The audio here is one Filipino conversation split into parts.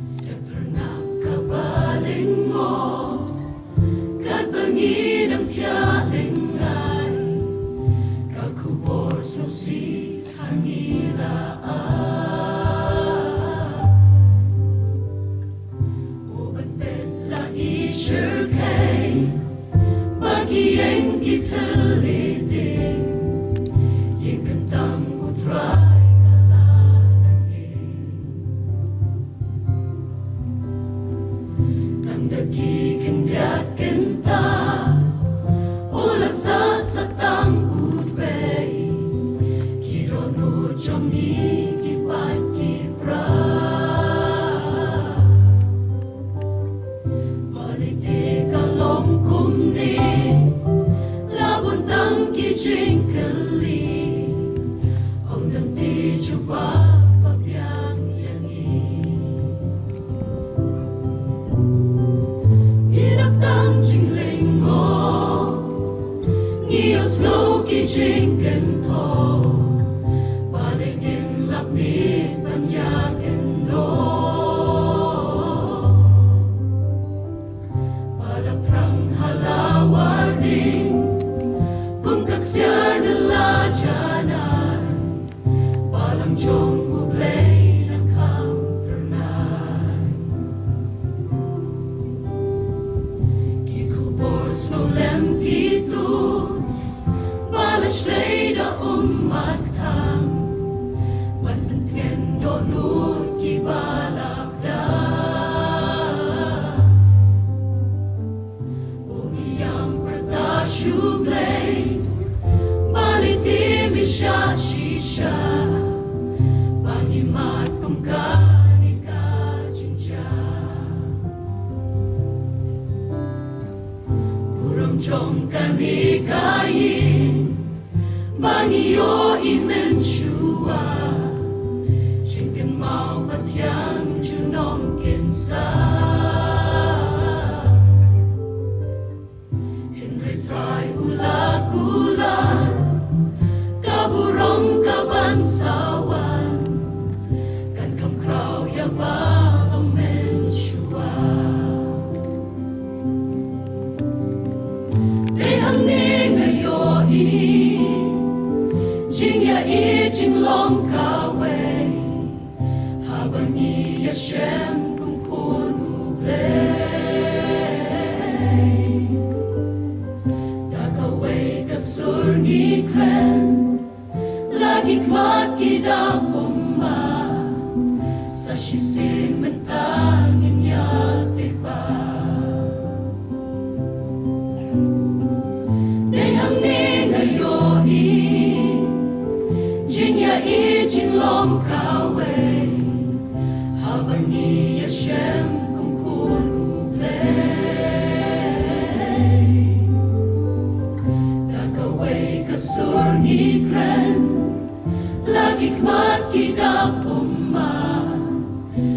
Stepernap kabaling mo, kadbangin ang tialingay, kakubor susi hangilaan. Uban petla isyurkay, bagiyeng gitaliding, yung kantang utray kalanangin. Tang nagkikindiat kenta, ula sa satang udbay, kirono jom ni kipat kipra. Balite kalong kumni, labon tang kijing kali, om nanti juba pabyang yangi. Inagtang jingling mo, ngiyos no kijing kento, balingin lapit panyakin no. Palaprang halawar din, kung kaksiyar nila dyanan, balang jong ublay ng kampernan. Kikubor snolem kito, balashlay da umaktang, banbentgen donut kibalabda. Umiyang pertasyublay, baliti misya shisha, pangimat kumkani ka jinja. Burong chong kanikayin, bangiyo imensua, chingken mau batyang junong kinsa. Henry try ula-kulan, kaburong kabansawan, kan kamkraw yabang mensua. Dehang ni ngayon, jingya i jinglong kaway, habang iya siyem kung kunublay. Dakaway kasur ni kren, lagi kmat kidapuma, sa shisin mentangin yate pa. Dehang ni ngayon, jingya i jinglong kaway, habang iya siyem kung kunublay. Dakaway kasur ni kren, lagi kmat kidapuma,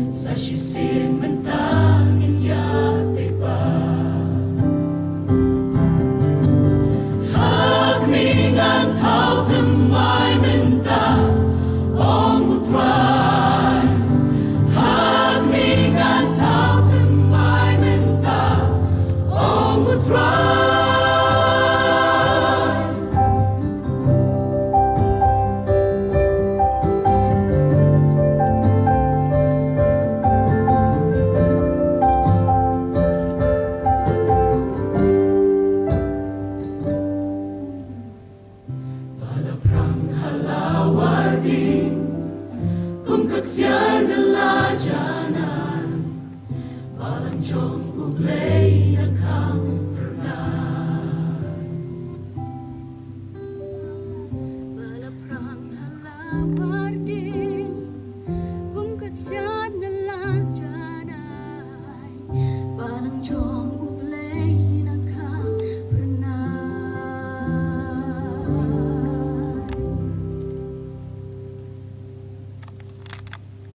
sa shisin mentangin yate pa. Hagmingan tao temay menta, ong utray. Hagmingan tao temay menta, ong utray. Palaprang halawar din, kung kaksiyar nila dyanan, balang jong ublay ng